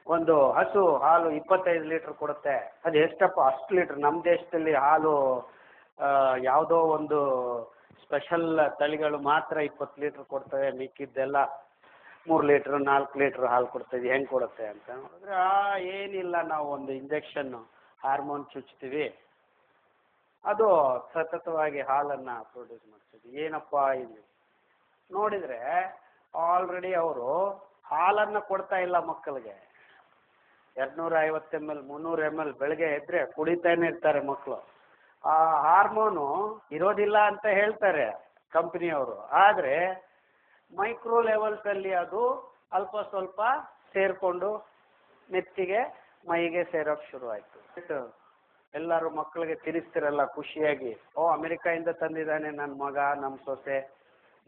ಒಂದು ಹಸು ಹಾಲು 25 ಲೀಟ್ರ್ ಕೊಡುತ್ತೆ. ಅದು ಎಷ್ಟಪ್ಪ ಅಷ್ಟು ಲೀಟ್ರ್? ನಮ್ಮ ದೇಶದಲ್ಲಿ ಹಾಲು ಯಾವುದೋ ಒಂದು ಸ್ಪೆಷಲ್ ತಳಿಗಳು ಮಾತ್ರ 20 ಲೀಟ್ರ್ ಕೊಡ್ತವೆ, ಮಿಕ್ಕಿದ್ದೆಲ್ಲ 3 ಲೀಟ್ರ್ 4 ಲೀಟ್ರ್ ಹಾಲು ಕೊಡ್ತೀವಿ. ಹೆಂಗೆ ಕೊಡುತ್ತೆ ಅಂತ ನೋಡಿದ್ರೆ ಏನಿಲ್ಲ, ನಾವು ಒಂದು ಇಂಜೆಕ್ಷನ್ನು ಹಾರ್ಮೋನ್ ಚುಚ್ತೀವಿ, ಅದು ಸತತವಾಗಿ ಹಾಲನ್ನು ಪ್ರೊಡ್ಯೂಸ್ ಮಾಡ್ತೀವಿ. ಏನಪ್ಪ ಇಲ್ಲಿ ನೋಡಿದರೆ ಆಲ್ರೆಡಿ ಅವರು ಹಾಲನ್ನು ಕೊಡ್ತಾ ಇಲ್ಲ ಮಕ್ಕಳಿಗೆ. 250 ml 300 ml ಬೆಳಗ್ಗೆ ಎದ್ದರೆ ಕುಡಿತಾನೆ ಇರ್ತಾರೆ ಮಕ್ಕಳು. ಆ ಹಾರ್ಮೋನು ಇರೋದಿಲ್ಲ ಅಂತ ಹೇಳ್ತಾರೆ ಕಂಪ್ನಿಯವರು, ಆದರೆ ಮೈಕ್ರೋ ಲೆವೆಲ್ಸಲ್ಲಿ ಅದು ಅಲ್ಪ ಸ್ವಲ್ಪ ಸೇರಿಕೊಂಡು ನೆತ್ತಿಗೆ ಮೈಗೆ ಸೇರೋಕ್ಕೆ ಶುರುವಾಯಿತು. ಎಲ್ಲರೂ ಮಕ್ಕಳಿಗೆ ತಿನ್ನಿಸ್ತಿರಲ್ಲ ಖುಷಿಯಾಗಿ, ಅಮೆರಿಕಾಯಿಂದ ತಂದಿದ್ದಾನೆ ನನ್ನ ಮಗ, ನಮ್ಮ ಸೊಸೆ,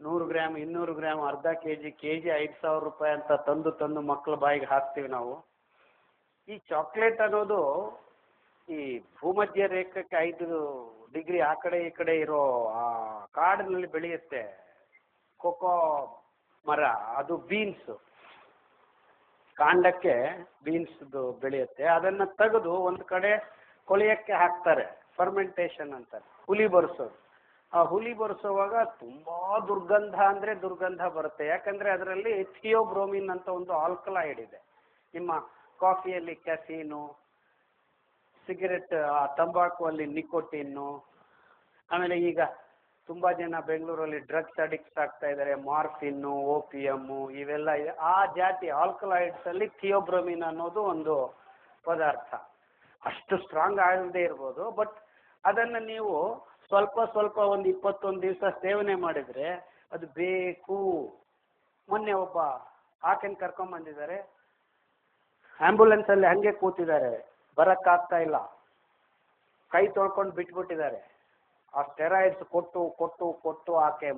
100 ಗ್ರಾಮ್ 200 ಗ್ರಾಮ್ ಅರ್ಧ ಕೆಜಿ 5,000 ರೂಪಾಯಿ ಅಂತ ತಂದು ಮಕ್ಕಳ ಬಾಯಿಗೆ ಹಾಕ್ತೀವಿ ನಾವು. ಈ ಚಾಕ್ಲೇಟ್ ಅನ್ನೋದು ಈ ಭೂಮಧ್ಯ ರೇಖಕ್ಕೆ 5 ಡಿಗ್ರಿ ಆ ಕಡೆ ಈ ಕಡೆ ಇರೋ ಆ ಕಾಡಿನಲ್ಲಿ ಬೆಳೆಯುತ್ತೆ ಕೊಕೋ ಮರ, ಅದು ಬೀನ್ಸ್ ಕಾಂಡಕ್ಕೆ ಬೀನ್ಸ್ದು ಬೆಳೆಯುತ್ತೆ. ಅದನ್ನು ತೆಗೆದು ಒಂದು ಕಡೆ ಕೊಳೆಯಕ್ಕೆ ಹಾಕ್ತಾರೆ, ಫರ್ಮೆಂಟೇಷನ್ ಅಂತಾರೆ, ಹುಲಿ ಬರ್ಸೋದು. ಆ ಹುಲಿ ಬರ್ಸೋವಾಗ ತುಂಬ ದುರ್ಗಂಧ ಅಂದರೆ ದುರ್ಗಂಧ ಬರುತ್ತೆ. ಯಾಕಂದರೆ ಅದರಲ್ಲಿ ಥಿಯೋಬ್ರೋಮಿನ್ ಅಂತ ಒಂದು ಆಲ್ಕಲಾಯ್ಡ್ ಇದೆ. ನಿಮ್ಮ ಕಾಫಿಯಲ್ಲಿ ಕ್ಯಾಫೀನು, ಸಿಗರೆಟ್ ತಂಬಾಕು ಅಲ್ಲಿ ನಿಕೋಟಿನ್ನು, ಆಮೇಲೆ ಈಗ ತುಂಬ ಜನ ಬೆಂಗಳೂರಲ್ಲಿ ಡ್ರಗ್ಸ್ ಅಡಿಕ್ಟ್ಸ್ ಆಗ್ತಾ ಇದ್ದಾರೆ, ಮಾರ್ಫಿನ್ನು, ಓಪಿಯಮ್ಮು, ಇವೆಲ್ಲ ಆ ಜಾತಿ ಆಲ್ಕಲಾಯ್ಡ್ಸಲ್ಲಿ ಥಿಯೋಬ್ರೋಮಿನ್ ಅನ್ನೋದು ಒಂದು ಪದಾರ್ಥ. ಅಷ್ಟು ಸ್ಟ್ರಾಂಗ್ ಆಗದೇ ಇರ್ಬೋದು, ಬಟ್ ಅದನ್ನು ನೀವು ಸ್ವಲ್ಪ ಸ್ವಲ್ಪ ಒಂದು 21 ದಿವಸ ಸೇವನೆ ಮಾಡಿದರೆ ಅದು ಬೇಕು. ಮೊನ್ನೆ ಒಬ್ಬ ಆಕೆನ ಕರ್ಕೊಂಬಂದಿದ್ದಾರೆ, ಆ್ಯಂಬುಲೆನ್ಸಲ್ಲಿ ಹಾಗೆ ಕೂತಿದ್ದಾರೆ, ಬರೋಕ್ಕಾಗ್ತಾ ಇಲ್ಲ, ಕೈ ತೊಳ್ಕೊಂಡು ಬಿಟ್ಬಿಟ್ಟಿದ್ದಾರೆ. ಆ ಸ್ಟೆರಾಯ್ಡ್ಸ್ ಕೊಟ್ಟು ಕೊಟ್ಟು ಕೊಟ್ಟು ಆಕೆ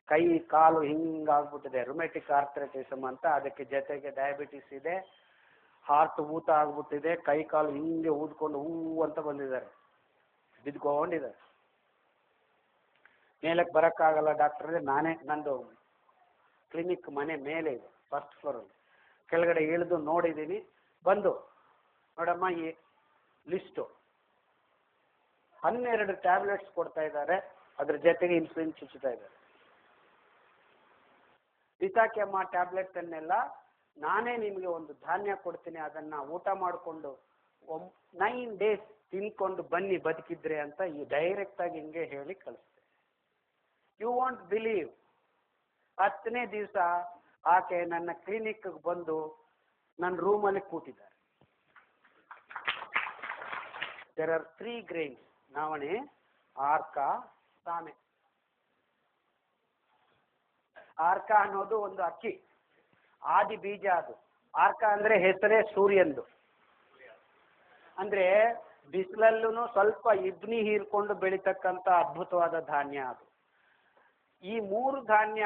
ಕೈ ಕಾಲು ಹಿಂಗಾಗ್ಬಿಟ್ಟಿದೆ, ರುಮೆಟಿಕ್ ಆರ್ಥ್ರೈಟಿಸಮ್ ಅಂತ. ಅದಕ್ಕೆ ಜೊತೆಗೆ ಡಯಾಬಿಟಿಸ್ ಇದೆ, ಹಾರ್ಟ್ ಊತ ಆಗ್ಬಿಟ್ಟಿದೆ, ಕೈ ಕಾಲು ಹಿಂಗೆ ಊದ್ಕೊಂಡು ಅಂತ ಬಂದಿದ್ದಾರೆ, ಬಿದ್ಕೊಂಡಿದ್ದಾರೆ. ಮೇಲಕ್ಕೆ ಬರೋಕ್ಕಾಗಲ್ಲ ಡಾಕ್ಟ್ರಿಗೆ. ನಾನೇ, ನಂದು ಕ್ಲಿನಿಕ್ ಮನೆ ಮೇಲೆ ಇದೆ, ಫಸ್ಟ್ ಫ್ಲೋರಲ್ಲಿ, ಕೆಳಗಡೆ ಇಳಿದು ನೋಡಿದ್ದೀನಿ. ಬಂದು ನೋಡಮ್ಮ ಈ ಲಿಸ್ಟು 12 ಟ್ಯಾಬ್ಲೆಟ್ಸ್ ಕೊಡ್ತಾ ಇದ್ದಾರೆ, ಅದ್ರ ಜೊತೆಗೆ ಇನ್ಸುಲಿನ್ ಚುಚ್ಚುತ್ತಾ ಇದ್ದಾರೆ. ಬಿಸಾಕಿ ಅಮ್ಮ ಟ್ಯಾಬ್ಲೆಟ್ಸನ್ನೆಲ್ಲ, ನಾನೇ ನಿಮಗೆ ಒಂದು ಧಾನ್ಯ ಕೊಡ್ತೀನಿ, ಅದನ್ನು ಊಟ ಮಾಡಿಕೊಂಡು 9 ಡೇಸ್ ತಿನ್ಕೊಂಡು ಬನ್ನಿ ಬದುಕಿದ್ರೆ ಅಂತ ಈ ಡೈರೆಕ್ಟಾಗಿ ಹಿಂಗೆ ಹೇಳಿ ಕಳಿಸ್ತೆ. ಯು ವಾಂಟ್ ಬಿಲೀವ್, 10ನೇ ದಿವಸ ಆಕೆ ನನ್ನ ಕ್ಲಿನಿಕ್ಗೆ ಬಂದು ನನ್ನ ರೂಮಲ್ಲಿ ಕೂತಿದ್ದಾರೆ. ದೇರ್ ಆರ್ 3 ಗ್ರೈನ್ಸ್: ನವಣೆ, ಆರ್ಕ, ಸಾಮೆ. ಆರ್ಕ ಅನ್ನೋದು ಒಂದು ಅಕ್ಕಿ, ಆದಿ ಬೀಜ ಅದು. ಆರ್ಕ ಅಂದರೆ ಹೆಸರೇ ಸೂರ್ಯಂದು, ಅಂದರೆ ಬಿಸಿಲಲ್ಲೂ ಸ್ವಲ್ಪ ಇಬ್ನಿ ಹೀರ್ಕೊಂಡು ಬೆಳೀತಕ್ಕಂಥ ಅದ್ಭುತವಾದ ಧಾನ್ಯ ಅದು. ಈ 3 ಧಾನ್ಯ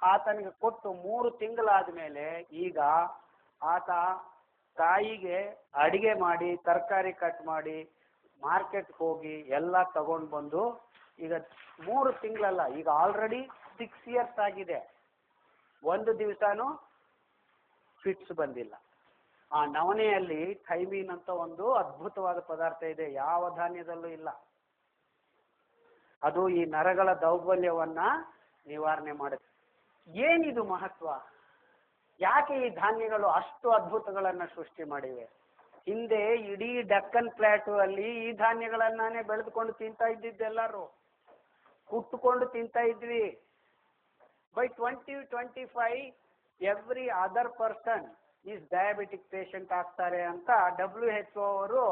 ಆತನಿಗೆ ಕೊಟ್ಟು 3 ತಿಂಗಳಾದ ಮೇಲೆ ಈಗ ಆತ ತಾಯಿಗೆ ಅಡಿಗೆ ಮಾಡಿ, ತರಕಾರಿ ಕಟ್ ಮಾಡಿ, ಮಾರ್ಕೆಟ್ಗೆ ಹೋಗಿ ಎಲ್ಲ ತಗೊಂಡು ಬಂದು, ಈಗ 3 ತಿಂಗಳಲ್ಲ, ಈಗ ಆಲ್ರೆಡಿ 6 ಇಯರ್ಸ್ ಆಗಿದೆ, ಒಂದು ದಿವಸನೂ ಫಿಟ್ಸ್ ಬಂದಿಲ್ಲ. ಆ ನವಣೆಯಲ್ಲಿ ಥೈಮೀನ್ ಅಂತ ಒಂದು ಅದ್ಭುತವಾದ ಪದಾರ್ಥ ಇದೆ, ಯಾವ ಧಾನ್ಯದಲ್ಲೂ ಇಲ್ಲ. ಅದು ಈ ನರಗಳ ದೌರ್ಬಲ್ಯವನ್ನ ನಿವಾರಣೆ ಮಾಡುತ್ತೆ. ಏನಿದು ಮಹತ್ವ? ಯಾಕೆ ಈ ಧಾನ್ಯಗಳು ಅಷ್ಟು ಅದ್ಭುತಗಳನ್ನು ಸೃಷ್ಟಿ ಮಾಡಿವೆ? ಹಿಂದೆ ಇಡೀ ಡೆಕ್ಕನ್ ಪ್ಲಾಟು ಅಲ್ಲಿ ಈ ಧಾನ್ಯಗಳನ್ನಾನೇ ಬೆಳೆದುಕೊಂಡು ತಿಂತಾ ಇದ್ದಿದ್ದೆಲ್ಲರೂ, ಕುಟ್ಟುಕೊಂಡು ತಿಂತಾ ಇದ್ವಿ. By 2025 every other person is diabetic patient ಆಗ್ತಾರೆ ಅಂತ WHO ಅವರು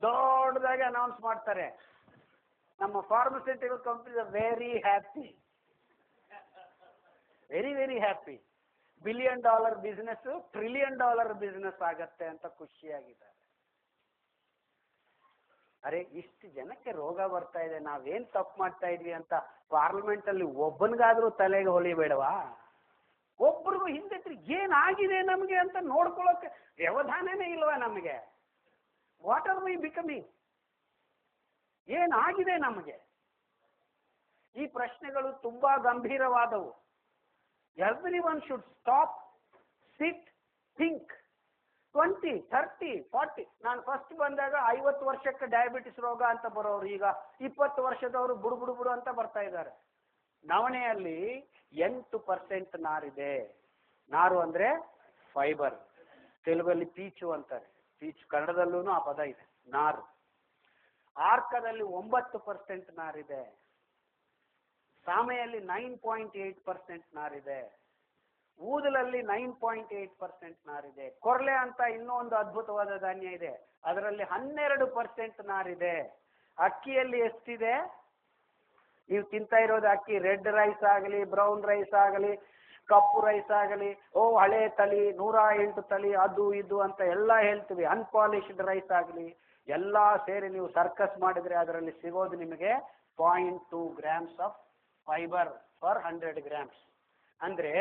ದೊಡ್ಡದಾಗಿ ಅನೌನ್ಸ್ ಮಾಡ್ತಾರೆ. ನಮ್ಮ pharmaceutical companies are very happy, very very happy. $1 billion business $1 trillion business ಆಗತ್ತೆ ಅಂತ ಖುಷಿಯಾಗಿದ್ದಾರೆ. ಅರೆ, ಇಷ್ಟು ಜನಕ್ಕೆ ರೋಗ ಬರ್ತಾ ಇದೆ, ನಾವೇನು ತಪ್ಪು ಮಾಡ್ತಾ ಇದ್ವಿ ಅಂತ ಪಾರ್ಲಿಮೆಂಟಲ್ಲಿ ಒಬ್ಬನಿಗಾದರೂ ತಲೆಗೆ ಹೊಲಿಬೇಡವಾ? ಒಬ್ರಿಗೂ ಹಿಂದೆ ಏನಾಗಿದೆ ನಮಗೆ ಅಂತ ನೋಡ್ಕೊಳ್ಳೋಕೆ ವ್ಯವಧಾನನೇ ಇಲ್ವಾ ನಮಗೆ? What are we becoming? ಏನಾಗಿದೆ ನಮಗೆ? ಈ ಪ್ರಶ್ನೆಗಳು ತುಂಬಾ ಗಂಭೀರವಾದವು. Everyone should stop, sit, think. 20, 30, 40. ನಾನು ಫಸ್ಟ್ ಬಂದಾಗ 50 ವರ್ಷಕ್ಕೆ ಡಯಾಬಿಟಿಸ್ ರೋಗ ಅಂತ ಬರೋರು ಈಗ 20 ವರ್ಷದವರು ಬುಡು ಅಂತ ಬರ್ತಾ ಇದ್ದಾರೆ. ನವಣೆಯಲ್ಲಿ 8% ನಾರಿದೆ. ನಾರು ಅಂದ್ರೆ ಫೈಬರ್, ತೆಲುಗಲ್ಲಿ ಪೀಚು ಅಂತಾರೆ. ಪೀಚು ಕನ್ನಡದಲ್ಲೂ ಆ ಪದ ಇದೆ, ನಾರು. ಆರ್ಕದಲ್ಲಿ 9% ನಾರಿದೆ. ಸಾಮೆಯಲ್ಲಿ 9.8% ನಾರಿದೆ. ಊದಲಲ್ಲಿ 9.8% ನಾರಿದೆ. ಕೊರ್ಲೆ ಅಂತ ಇನ್ನೂ ಒಂದು ಅದ್ಭುತವಾದ ಧಾನ್ಯ ಇದೆ, ಅದರಲ್ಲಿ 12% ನಾರಿದೆ. ಅಕ್ಕಿಯಲ್ಲಿ ಎಷ್ಟಿದೆ? ನೀವು ತಿಂತಾ ಇರೋದು ಅಕ್ಕಿ ರೆಡ್ ರೈಸ್ ಆಗಲಿ, ಬ್ರೌನ್ ರೈಸ್ ಆಗಲಿ, ಕಪ್ಪು ರೈಸ್ ಆಗಲಿ, ಹಳೆ ತಳಿ 108 ತಳಿ ಅದು ಇದು ಅಂತ ಎಲ್ಲ ಹೇಳ್ತೀವಿ, ಅನ್ಪಾಲಿಶ್ಡ್ ರೈಸ್ ಆಗಲಿ, ಎಲ್ಲ ಸೇರಿ ನೀವು ಸರ್ಕಸ್ ಮಾಡಿದ್ರೆ ಅದರಲ್ಲಿ ಸಿಗೋದು ನಿಮಗೆ 0.2 grams of fibre per 100 grams. ಅಂದ್ರೆ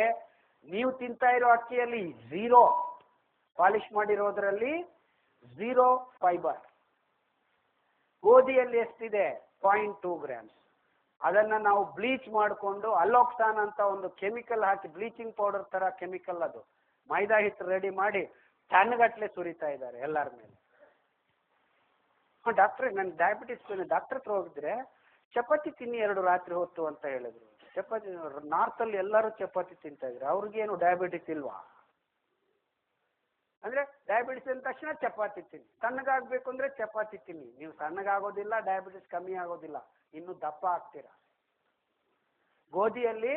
ನೀವು ತಿಂತಾ ಇರೋ ಅಕ್ಕಿಯಲ್ಲಿ 0, ಪಾಲಿಶ್ ಮಾಡಿರೋದ್ರಲ್ಲಿ 0 ಫೈಬರ್. ಗೋಧಿಯಲ್ಲಿ ಎಷ್ಟಿದೆ? 0.2 grams. ಅದನ್ನ ನಾವು ಬ್ಲೀಚ್ ಮಾಡಿಕೊಂಡು ಅಲೋಕ್ಸಾನ್ ಅಂತ ಒಂದು ಕೆಮಿಕಲ್ ಹಾಕಿ, ಬ್ಲೀಚಿಂಗ್ ಪೌಡರ್ ತರ ಕೆಮಿಕಲ್, ಅದು ಮೈದಾ ಹಿಟ್ಟು ರೆಡಿ ಮಾಡಿ ಟನ್ಗಟ್ಲೆ ಸುರಿತಾ ಇದ್ದಾರೆ ಎಲ್ಲರ ಮೇಲೆ. ಡಾಕ್ಟ್ರೆ ನನ್ನ ಡಯಾಬಿಟಿಸ್ ಡಾಕ್ಟರ್ ಹತ್ರ ಹೋಗಿದ್ರೆ ಚಪಾತಿ ತಿನ್ನಿ 2 ರಾತ್ರಿ ಹೊತ್ತು ಅಂತ ಹೇಳಿದ್ರು. ಚಪಾತಿ ನಾರ್ತಲ್ಲಿ ಎಲ್ಲರೂ ಚಪಾತಿ ತಿಂತಾ ಇದ್ರು, ಅವ್ರಿಗೇನು ಡಯಾಬಿಟಿಸ್ ಇಲ್ವಾ? ಅಂದ್ರೆ ಡಯಾಬಿಟಿಸ್ ಅಂದ ತಕ್ಷಣ ಚಪಾತಿ ತಿನ್ನಿ, ಸಣ್ಣಗಾಗಬೇಕು ಅಂದ್ರೆ ಚಪಾತಿ ತಿನ್ನಿ. ನೀವು ಸಣ್ಣಗಾಗೋದಿಲ್ಲ, ಡಯಾಬಿಟಿಸ್ ಕಮ್ಮಿ ಆಗೋದಿಲ್ಲ, ಇನ್ನು ದಪ್ಪ ಆಗ್ತೀರಾ. ಗೋಧಿಯಲ್ಲಿ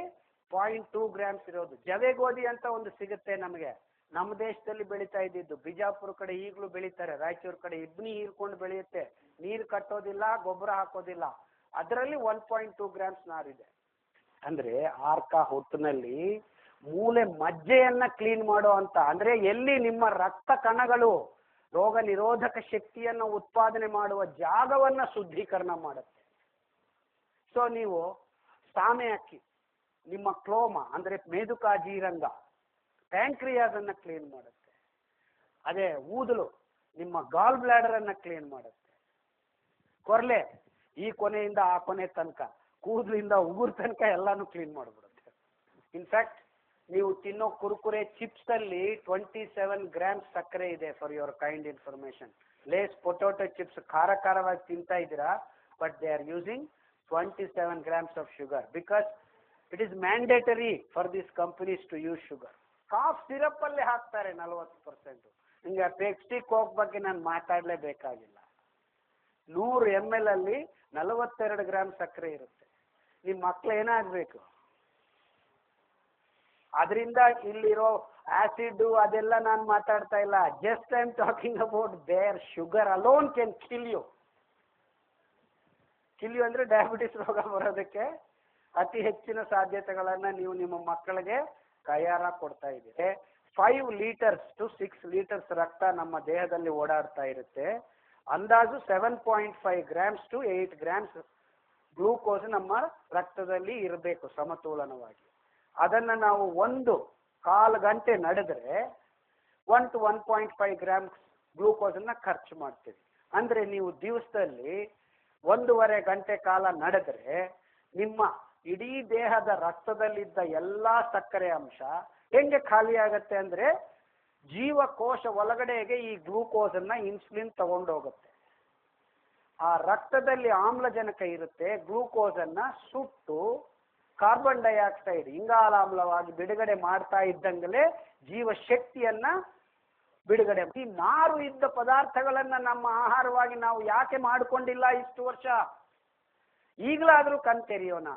0.2 grams ಇರೋದು. ಜವೆ ಗೋಧಿ ಅಂತ ಒಂದು ಸಿಗುತ್ತೆ ನಮಗೆ, ನಮ್ಮ ದೇಶದಲ್ಲಿ ಬೆಳೀತಾ ಇದ್ದಿದ್ದು. ಬಿಜಾಪುರ ಕಡೆ ಈಗಲೂ ಬೆಳೀತಾರೆ, ರಾಯಚೂರು ಕಡೆ ಇಬ್ನಿ ಹೀರ್ಕೊಂಡು ಬೆಳೆಯುತ್ತೆ, ನೀರು ಕಟ್ಟೋದಿಲ್ಲ, ಗೊಬ್ಬರ ಹಾಕೋದಿಲ್ಲ. ಅದರಲ್ಲಿ 1.2 grams ನಾರಿದೆ. ಅಂದ್ರೆ ಆರ್ಕ ಹೊಟ್ಟಿನಲ್ಲಿ ಮೂಲೆ ಮಜ್ಜೆಯನ್ನ ಕ್ಲೀನ್ ಮಾಡೋ ಅಂತ, ಅಂದ್ರೆ ಎಲ್ಲಿ ನಿಮ್ಮ ರಕ್ತ ಕಣಗಳು ರೋಗ ನಿರೋಧಕ ಶಕ್ತಿಯನ್ನು ಉತ್ಪಾದನೆ ಮಾಡುವ ಜಾಗವನ್ನ ಶುದ್ಧೀಕರಣ ಮಾಡುತ್ತೆ. ಸೊ ನೀವು ಸಾಮೆ ಅಕ್ಕಿ ನಿಮ್ಮ ಕ್ಲೋಮ ಅಂದ್ರೆ ಮೇದುಕ ಜೀರಂಗ ಪ್ಯಾಂಕ್ರಿಯಾಸ್ ಅನ್ನ ಕ್ಲೀನ್ ಮಾಡುತ್ತೆ. ಅದೇ ಊದಲು ನಿಮ್ಮ ಗಾಲ್ ಬ್ಲಾಡರ್ ಅನ್ನ ಕ್ಲೀನ್ ಮಾಡುತ್ತೆ. ಕೊರ್ಲೆ ಈ ಕೊನೆಯಿಂದ ಆ ಕೊನೆ ತನಕ, ಕೂದಲಿಂದ ಉಗುರು ತನಕ ಎಲ್ಲಾನು ಕ್ಲೀನ್ ಮಾಡಿಬಿಡುತ್ತೆ. ಇನ್ಫ್ಯಾಕ್ಟ್ ನೀವು ತಿನ್ನೋ ಕುರುಕುರೆ ಚಿಪ್ಸ್ ಅಲ್ಲಿ 27 grams ಸಕ್ಕರೆ ಇದೆ. For your kind information, Lay's potato chips ಖಾರವಾಗಿ ತಿಂತಾ ಇದ್ದೀರಾ, but they are using 27 grams of sugar because it is mandatory for these companies to use sugar. Cough syrup ಅಲ್ಲೇ ಹಾಕ್ತಾರೆ 40%. ಹಿಂಗೆ ಪೆಪ್ಸಿ ಕೋಕ್ ಬಗ್ಗೆ ನಾನು ಮಾತಾಡಲೇಬೇಕಾಗಿಲ್ಲ. 100 ml ಅಲ್ಲಿ 42 grams ಸಕ್ಕರೆ ಇರುತ್ತೆ. ನಿಮ್ಮ ಮಕ್ಳು ಏನಾಗಬೇಕು? ಅದರಿಂದ ಇಲ್ಲಿರೋ ಆಸಿಡ್ ಅದೆಲ್ಲ ನಾನು ಮಾತಾಡ್ತಾ ಇಲ್ಲ. Just I am talking about their sugar alone can kill you. ಅಂದ್ರೆ ಡಯಾಬಿಟಿಸ್ ರೋಗ ಬರೋದಕ್ಕೆ ಅತಿ ಹೆಚ್ಚಿನ ಸಾಧ್ಯತೆಗಳನ್ನ ನೀವು ನಿಮ್ಮ ಮಕ್ಕಳಿಗೆ ಕೈಯಾರ ಕೊಡ್ತಾ ಇದ್ದೀರಿ. 5 liters to 6 liters ರಕ್ತ ನಮ್ಮ ದೇಹದಲ್ಲಿ ಓಡಾಡ್ತಾ ಇರುತ್ತೆ. ಅಂದಾಜು 7.5 grams to 8 grams ಗ್ಲೂಕೋಸ್ ನಮ್ಮ ರಕ್ತದಲ್ಲಿ ಇರಬೇಕು ಸಮತೋಲನವಾಗಿ. ಅದನ್ನ ನಾವು 1.25 ಗಂಟೆ ನಡೆದ್ರೆ 1 to 1.5 grams ಗ್ಲೂಕೋಸ್ ಅನ್ನ ಖರ್ಚು ಮಾಡ್ತೀವಿ. ಅಂದ್ರೆ ನೀವು ದಿವಸದಲ್ಲಿ 1.5 ಗಂಟೆ ಕಾಲ ನಡೆದ್ರೆ ನಿಮ್ಮ ಇಡೀ ದೇಹದ ರಕ್ತದಲ್ಲಿದ್ದ ಎಲ್ಲಾ ಸಕ್ಕರೆ ಅಂಶ ಹೆಂಗೆ ಖಾಲಿ ಆಗತ್ತೆ ಅಂದ್ರೆ, ಜೀವಕೋಶ ಒಳಗಡೆಗೆ ಈ ಗ್ಲೂಕೋಸ್ ಅನ್ನ ಇನ್ಸುಲಿನ್ ತಗೊಂಡೋಗುತ್ತೆ. ಆ ರಕ್ತದಲ್ಲಿ ಆಮ್ಲಜನಕ ಇರುತ್ತೆ, ಗ್ಲೂಕೋಸ್ ಅನ್ನ ಸುಟ್ಟು ಕಾರ್ಬನ್ ಡೈಆಕ್ಸೈಡ್ ಇಂಗಾಲಾಮ್ಲವಾಗಿ ಬಿಡುಗಡೆ ಮಾಡ್ತಾ ಇದ್ದಂಗಲೇ ಜೀವಶಕ್ತಿಯನ್ನ ಬಿಡುಗಡೆ. ಈ ನಾರು ಇದ್ದ ಪದಾರ್ಥಗಳನ್ನ ನಮ್ಮ ಆಹಾರವಾಗಿ ನಾವು ಯಾಕೆ ಮಾಡಿಕೊಂಡಿಲ್ಲ ಇಷ್ಟು ವರ್ಷ? ಈಗಲಾದ್ರೂ ಕಣ್ ತೆರೆಯೋಣ.